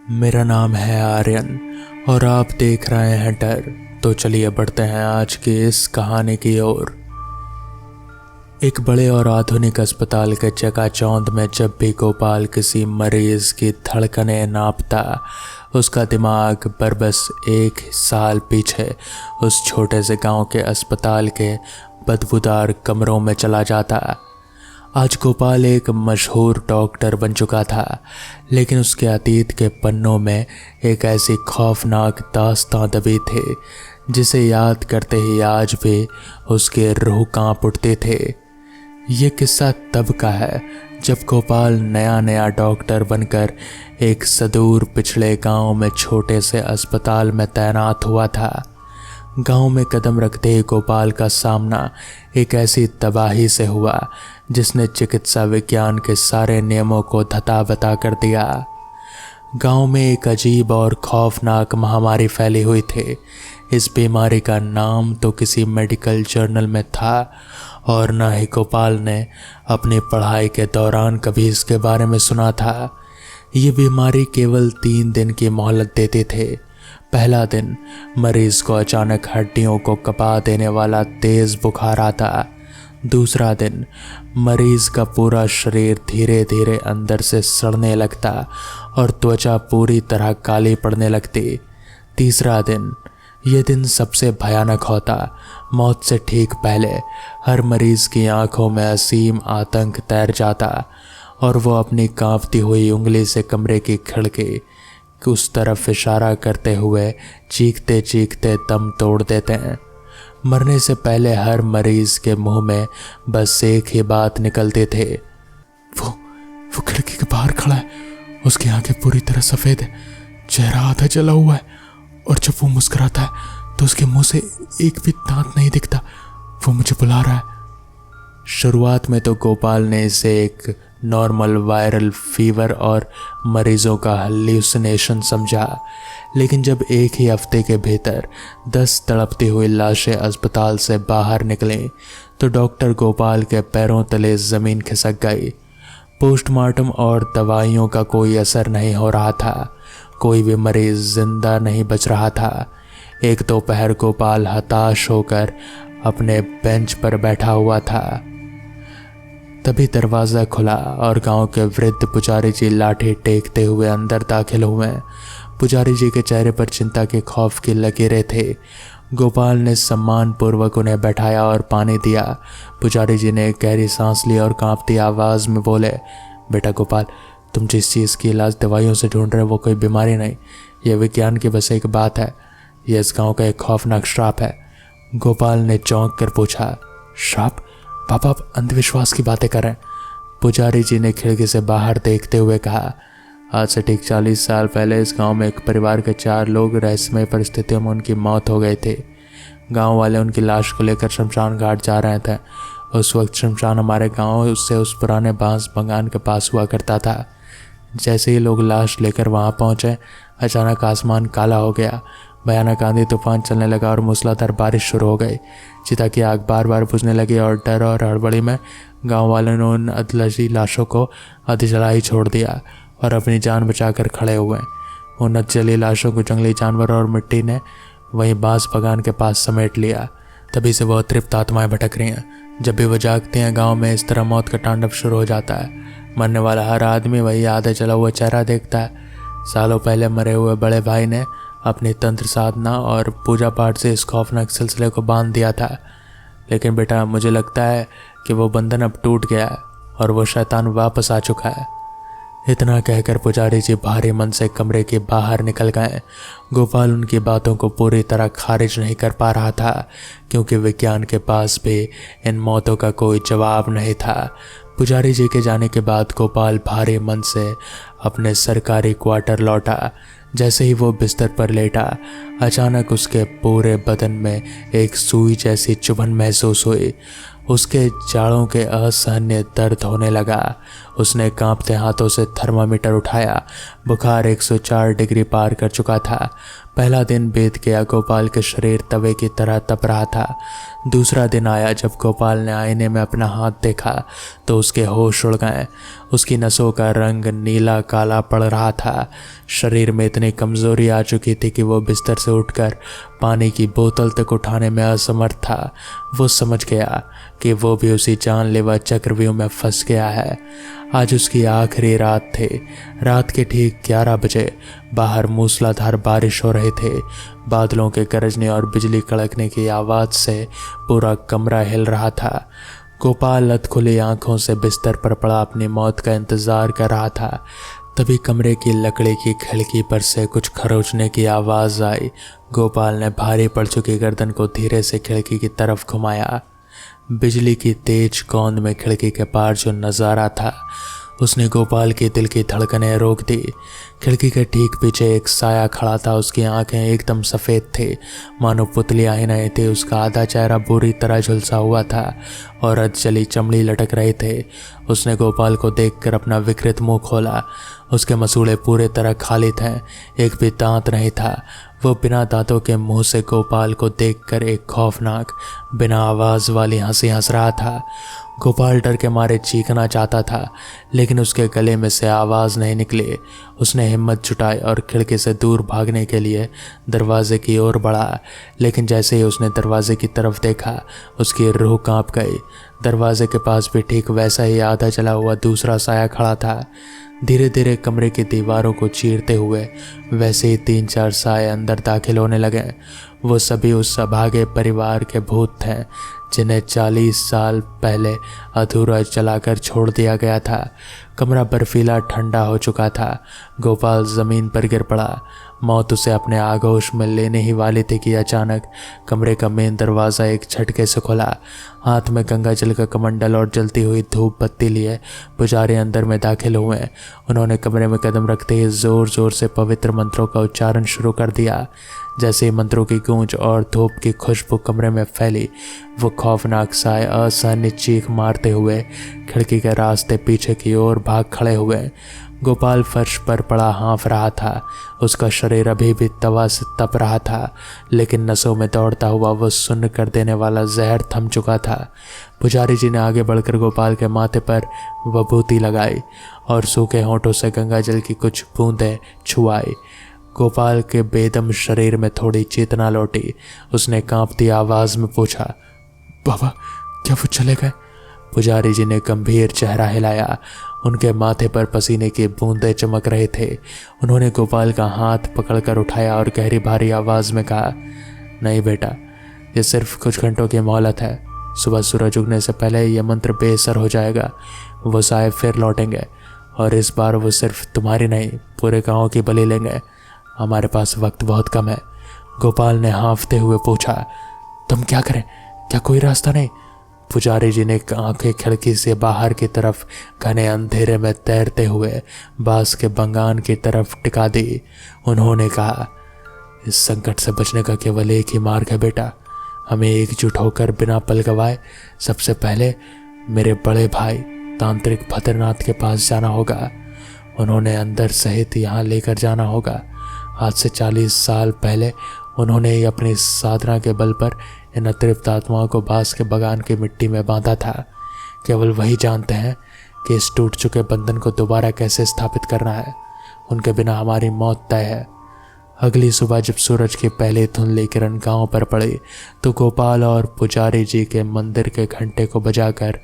मेरा नाम है आर्यन और आप देख रहे हैं डर। तो चलिए बढ़ते हैं आज की इस कहानी की ओर। एक बड़े और आधुनिक अस्पताल के चकाचौंध में जब भी गोपाल किसी मरीज की धड़कनें नापता, उसका दिमाग बरबस 1 साल पीछे उस छोटे से गांव के अस्पताल के बदबूदार कमरों में चला जाता। आज गोपाल एक मशहूर डॉक्टर बन चुका था, लेकिन उसके अतीत के पन्नों में एक ऐसी खौफनाक दास्तां दबी थी जिसे याद करते ही आज भी उसके रूह कांप उठते थे। ये किस्सा तब का है जब गोपाल नया डॉक्टर बनकर एक सुदूर पिछड़े गांव में छोटे से अस्पताल में तैनात हुआ था। गांव में कदम रखते ही गोपाल का सामना एक ऐसी तबाही से हुआ जिसने चिकित्सा विज्ञान के सारे नियमों को धता-बता कर दिया। गांव में एक अजीब और खौफनाक महामारी फैली हुई थी। इस बीमारी का नाम तो किसी मेडिकल जर्नल में था और न ही गोपाल ने अपनी पढ़ाई के दौरान कभी इसके बारे में सुना था। ये बीमारी केवल 3 दिन की मोहलत देते थे। पहला दिन मरीज को अचानक हड्डियों को कपा देने वाला तेज बुखार आता। दूसरा दिन मरीज का पूरा शरीर धीरे धीरे अंदर से सड़ने लगता और त्वचा पूरी तरह काली पड़ने लगती। तीसरा दिन, यह दिन सबसे भयानक होता। मौत से ठीक पहले हर मरीज की आंखों में असीम आतंक तैर जाता और वो अपनी कांपती हुई उंगली से कमरे की खिड़की उस तरफ इशारा करते हुए चीखते चीखते दम तोड़ देते हैं। मरने से पहले हर मरीज के मुंह में बस एक ही बात निकलती थे, वो खिड़की के बाहर खड़ा है, उसकी आंखें पूरी तरह सफेद है, चेहरा आधा जला हुआ है और जब वो मुस्कुराता है तो उसके मुंह से एक भी दांत नहीं दिखता, वो मुझे बुला रहा है। शुरुआत में तो गोपाल ने इसे एक नॉर्मल वायरल फीवर और मरीजों का हेल्यूसिनेशन समझा, लेकिन जब एक ही हफ्ते के भीतर 10 तड़पती हुई लाशें अस्पताल से बाहर निकलीं तो डॉक्टर गोपाल के पैरों तले ज़मीन खिसक गई। पोस्टमार्टम और दवाइयों का कोई असर नहीं हो रहा था, कोई भी मरीज जिंदा नहीं बच रहा था। एक दोपहर गोपाल हताश होकर अपने बेंच पर बैठा हुआ था। तभी दरवाज़ा खुला और गांव के वृद्ध पुजारी जी लाठी टेकते हुए अंदर दाखिल हुए। पुजारी जी के चेहरे पर चिंता के खौफ की लकीरें थे। गोपाल ने सम्मानपूर्वक उन्हें बैठाया और पानी दिया। पुजारी जी ने गहरी सांस ली और कांपती आवाज़ में बोले, बेटा गोपाल, तुम जिस चीज़ की इलाज दवाइयों से ढूंढ रहे हो वो कोई बीमारी नहीं, यह विज्ञान की बस एक बात है। यह इस गाँव का एक खौफनाक श्राप है। गोपाल ने चौंक कर पूछा, श्राप? पापा, आप अंधविश्वास की बातें कर रहे हैं। पुजारी जी ने खिड़की से बाहर देखते हुए कहा, आज से ठीक 40 साल पहले इस गांव में एक परिवार के 4 लोग रहस्यमय परिस्थितियों में उनकी मौत हो गई थी। गांव वाले उनकी लाश को लेकर शमशान घाट जा रहे थे। उस वक्त शमशान हमारे गांव से उस पुराने बांस बगान के पास हुआ करता था। जैसे ही लोग लाश लेकर वहां पहुंचे, अचानक आसमान काला हो गया। भयानक आंधी तूफान चलने लगा और मूसलाधार बारिश शुरू हो गई। चिता की आग बार बार बुझने लगी और डर और हड़बड़ी में गांव वालों ने उन अधलजी लाशों को आधी जला ही छोड़ दिया और अपनी जान बचाकर खड़े हुए। उन अधजली लाशों को जंगली जानवर और मिट्टी ने वहीं बांस बगान के पास समेट लिया। तभी से वह तृप्त आत्माएं भटक रही हैं। जब भी वह जागती हैं, गाँव में इस तरह मौत का तांडव शुरू हो जाता है। मरने वाला हर आदमी वही आधे जला हुआ चेहरा देखता है। सालों पहले मरे हुए बड़े भाई ने अपनी तंत्र साधना और पूजा पाठ से इस खौफनाक सिलसिले को बांध दिया था, लेकिन बेटा मुझे लगता है कि वो बंधन अब टूट गया है और वो शैतान वापस आ चुका है। इतना कहकर पुजारी जी भारी मन से कमरे के बाहर निकल गए। गोपाल उनकी बातों को पूरी तरह खारिज नहीं कर पा रहा था, क्योंकि विज्ञान के पास भी इन मौतों का कोई जवाब नहीं था। पुजारी जी के जाने के बाद गोपाल भारी मन से अपने सरकारी क्वार्टर लौटा। जैसे ही वो बिस्तर पर लेटा, अचानक उसके पूरे बदन में एक सुई जैसी चुभन महसूस हुई। उसके जाड़ों के असहनीय दर्द होने लगा। उसने कांपते हाथों से थर्मामीटर उठाया। बुखार 104 डिग्री पार कर चुका था। पहला दिन बीत गया। गोपाल के शरीर तवे की तरह तप रहा था। दूसरा दिन आया। जब गोपाल ने आईने में अपना हाथ देखा तो उसके होश उड़ गए। उसकी नसों का रंग नीला काला पड़ रहा था। शरीर में इतनी कमजोरी आ चुकी थी कि वो बिस्तर से उठकर पानी की बोतल तक उठाने में असमर्थ था। वो समझ गया कि वो भी उसी जानलेवा चक्रव्यूह में फंस गया है। आज उसकी आखिरी रात थी। रात के ठीक 11 बजे बाहर मूसलाधार बारिश हो रही थी। बादलों के गरजने और बिजली कड़कने की आवाज़ से पूरा कमरा हिल रहा था। गोपाल अधखुली आंखों से बिस्तर पर पड़ा अपनी मौत का इंतजार कर रहा था। तभी कमरे की लकड़ी की खिड़की पर से कुछ खरोचने की आवाज़ आई। गोपाल ने भारी पड़ चुकी गर्दन को धीरे से खिड़की की तरफ घुमाया। बिजली की तेज कौंद में खिड़की के पार जो नज़ारा था उसने गोपाल के दिल की धड़कनें रोक दी। खिड़की के ठीक पीछे एक साया खड़ा था। उसकी आंखें एकदम सफ़ेद थी, मानो पुतलियाँ ही नहीं थी। उसका आधा चेहरा बुरी तरह झुलसा हुआ था और अधजली चमड़ी लटक रही थे। उसने गोपाल को देखकर अपना विकृत मुंह खोला। उसके मसूड़े पूरे तरह खाली थे, एक भी दांत नहीं था। वो बिना दांतों के मुंह से गोपाल को देखकर एक खौफनाक बिना आवाज़ वाली हंसी हंस रहा था। गोपाल डर के मारे चीखना चाहता था, लेकिन उसके गले में से आवाज़ नहीं निकली। उसने हिम्मत जुटाई और खिड़की से दूर भागने के लिए दरवाजे की ओर बढ़ा, लेकिन जैसे ही उसने दरवाजे की तरफ देखा उसकी रूह कांप गई। दरवाजे के पास भी ठीक वैसा ही आधा जला हुआ दूसरा साया खड़ा था। धीरे धीरे कमरे की दीवारों को चीरते हुए वैसे ही 3-4 साए अंदर दाखिल होने लगे। वो सभी उस अभागे परिवार के भूत थे जिन्हें 40 साल पहले अधूरा जलाकर छोड़ दिया गया था। कमरा बर्फीला ठंडा हो चुका था। गोपाल ज़मीन पर गिर पड़ा। मौत उसे अपने आगोश में लेने ही वाली थी कि अचानक कमरे का मेन दरवाज़ा एक झटके से खुला। हाथ में गंगा जल का कमंडल और जलती हुई धूप बत्ती लिए पुजारी अंदर में दाखिल हुए। उन्होंने कमरे में कदम रखते ही ज़ोर ज़ोर से पवित्र मंत्रों का उच्चारण शुरू कर दिया। जैसे ही मंत्रों की गूंज और धूप की खुशबू कमरे में फैली, वो खौफनाक साए असहनीय चीख मारते हुए खिड़की के रास्ते पीछे की ओर भाग खड़े हुए। गोपाल फर्श पर पड़ा हाँफ रहा था। उसका शरीर अभी भी तवा से तप रहा था, लेकिन नसों में दौड़ता हुआ वो सुन्न कर देने वाला जहर थम चुका था। पुजारी जी ने आगे बढ़कर गोपाल के माथे पर विभूति लगाई और सूखे होंठों से गंगा जल की कुछ बूंदें छुआई। गोपाल के बेदम शरीर में थोड़ी चेतना लौटी। उसने कांपती आवाज़ में पूछा, बाबा क्या वो चले गए? पुजारी जी ने गंभीर चेहरा हिलाया। उनके माथे पर पसीने की बूंदें चमक रहे थे। उन्होंने गोपाल का हाथ पकड़कर उठाया और गहरी भारी आवाज़ में कहा, नहीं बेटा, ये सिर्फ कुछ घंटों की मोहलत है। सुबह सूरज उगने से पहले यह मंत्र बेअसर हो जाएगा। वो साहब फिर लौटेंगे और इस बार वो सिर्फ तुम्हारी नहीं, पूरे गाँव की बलि लेंगे। हमारे पास वक्त बहुत कम है। गोपाल ने हाँफते हुए पूछा, तुम क्या करें? क्या कोई रास्ता नहीं? पुजारी जी ने आंखें खिड़की से बाहर की तरफ घने अंधेरे में तैरते हुए बांस के बंगान की तरफ टिका दी। उन्होंने कहा, इस संकट से बचने का केवल एक ही मार्ग है बेटा। हमें एकजुट होकर बिना पल गवाए सबसे पहले मेरे बड़े भाई तांत्रिक भद्रनाथ के पास जाना होगा। उन्होंने अंदर सहित यहाँ लेकर जाना होगा। आज से 40 साल पहले उन्होंने ही अपनी साधना के बल पर इन अतृप्त आत्माओं को बांस के बगान की मिट्टी में बांधा था। केवल वही जानते हैं कि इस टूट चुके बंधन को दोबारा कैसे स्थापित करना है। उनके बिना हमारी मौत तय है। अगली सुबह जब सूरज की पहली धुंधली किरण गांव पर पड़ी तो गोपाल और पुजारी जी के मंदिर के घंटे को बजाकर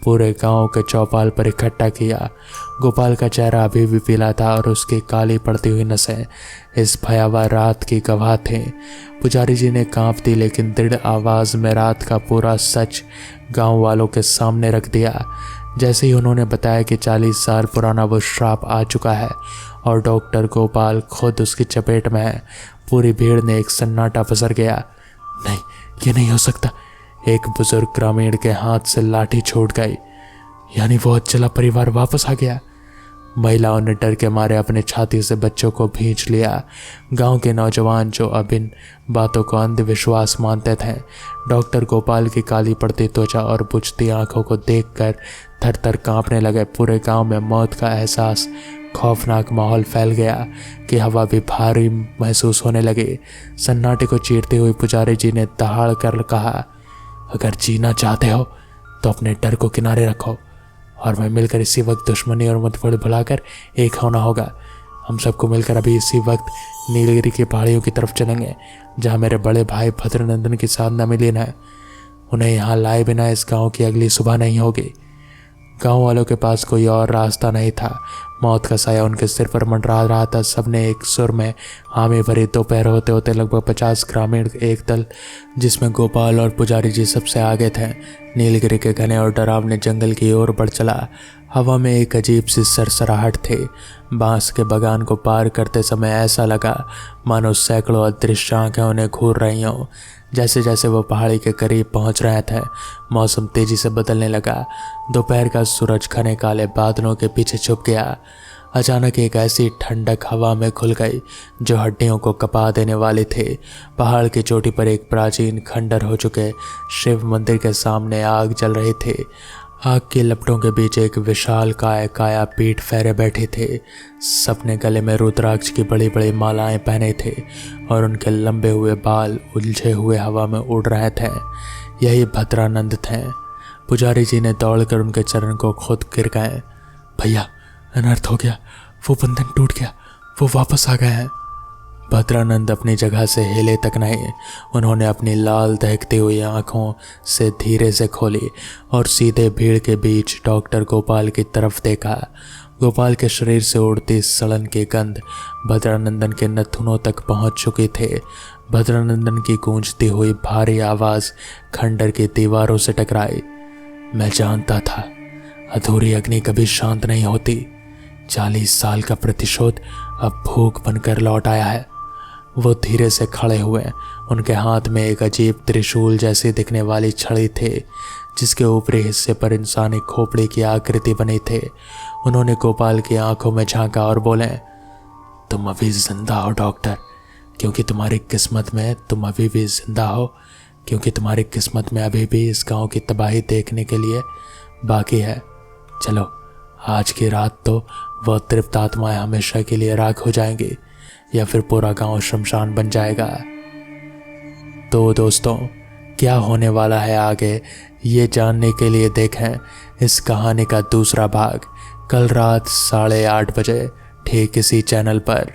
पूरे गांव के चौपाल पर इकट्ठा किया। गोपाल का चेहरा अभी भी पीला था और उसकी काली पड़ती हुई नसें इस भयावह रात की गवाह थीं। पुजारी जी ने कांपती लेकिन दृढ़ आवाज़ में रात का पूरा सच गांव वालों के सामने रख दिया। जैसे ही उन्होंने बताया कि 40 साल पुराना वो श्राप आ चुका है और डॉक्टर गोपाल खुद उसकी चपेट में है, पूरी भीड़ ने एक सन्नाटा पसर गया। नहीं, ये नहीं हो सकता। एक बुजुर्ग ग्रामीण के हाथ से लाठी छूट गई। यानी वो अचला परिवार वापस आ गया। महिलाओं ने डर के मारे अपने छाती से बच्चों को भींच लिया। गांव के नौजवान जो अब इन बातों को अंधविश्वास मानते थे, डॉक्टर गोपाल की काली पड़ती त्वचा और बुझती आंखों को देखकर थर थर कांपने लगे। पूरे गांव में मौत का एहसास, खौफनाक माहौल फैल गया कि हवा भी भारी महसूस होने लगी। सन्नाटे को चीरते हुए पुजारी जी ने दहाड़ कर कहा, अगर जीना चाहते हो तो अपने डर को किनारे रखो और मैं मिलकर इसी वक्त दुश्मनी और मतभेद भुलाकर एक होना होगा। हम सबको मिलकर अभी इसी वक्त नीलगिरी की पहाड़ियों की तरफ चलेंगे, जहाँ मेरे बड़े भाई भद्रनंदन की साधना मिलीन है। उन्हें यहाँ लाए बिना इस गांव की अगली सुबह नहीं होगी। गांव वालों के पास कोई और रास्ता नहीं था। मौत का साया उनके सिर पर मंडरा रहा था। सबने एक सुर में हामी भरी। दोपहर होते होते लगभग 50 ग्रामीण एक दल, जिसमें गोपाल और पुजारी जी सबसे आगे थे, नीलगिरी के घने और डरावने जंगल की ओर बढ़ चला। हवा में एक अजीब सी सरसराहट थी। बांस के बगान को पार करते समय ऐसा लगा मानो सैकड़ों अदृश्य आंखें उन्हें घूर रही हों। जैसे जैसे वो पहाड़ी के करीब पहुंच रहे थे, मौसम तेजी से बदलने लगा। दोपहर का सूरज घने काले बादलों के पीछे छुप गया। अचानक एक ऐसी ठंडक हवा में खुल गई जो हड्डियों को कपा देने वाली थी। पहाड़ की चोटी पर एक प्राचीन खंडर हो चुके शिव मंदिर के सामने आग जल रही थी। आग की लपटों के बीच एक विशाल काया पीठ फेरे बैठी थी। सबने गले में रुद्राक्ष की बड़ी बड़ी मालाएं पहने थे और उनके लंबे हुए बाल उलझे हुए हवा में उड़ रहे थे। यही भद्रानंद थे। पुजारी जी ने दौड़कर उनके चरण को खुद गिर गए। भैया, अनर्थ हो गया, वो बंधन टूट गया, वो वापस आ गए हैं। भद्रानंद अपनी जगह से हिले तक नहीं। उन्होंने अपनी लाल दहकती हुई आंखों से धीरे से खोली और सीधे भीड़ के बीच डॉक्टर गोपाल की तरफ देखा। गोपाल के शरीर से उड़ती सड़न की गंध भद्रानंदन के नथुनों तक पहुंच चुकी थी। भद्रानंदन की गूंजती हुई भारी आवाज खंडर की दीवारों से टकराई। मैं जानता था अधूरी अग्नि कभी शांत नहीं होती। 40 साल का प्रतिशोध अब भूख बनकर लौट आया है। वो धीरे से खड़े हुए। उनके हाथ में एक अजीब त्रिशूल जैसी दिखने वाली छड़ी थी, जिसके ऊपरी हिस्से पर इंसानी खोपड़ी की आकृति बनी थी। उन्होंने गोपाल की आंखों में झांका और बोले, तुम अभी जिंदा हो डॉक्टर, क्योंकि तुम्हारी किस्मत में तुम अभी भी जिंदा हो, क्योंकि तुम्हारी किस्मत में अभी भी इस गांव की तबाही देखने के लिए बाकी है। चलो, आज की रात तो वह तृप्त आत्माएं हमेशा के लिए राख हो जाएंगी, या फिर पूरा गांव शमशान बन जाएगा। तो दोस्तों, क्या होने वाला है आगे, ये जानने के लिए देखें इस कहानी का दूसरा भाग कल रात 8:30 बजे ठीक इसी चैनल पर।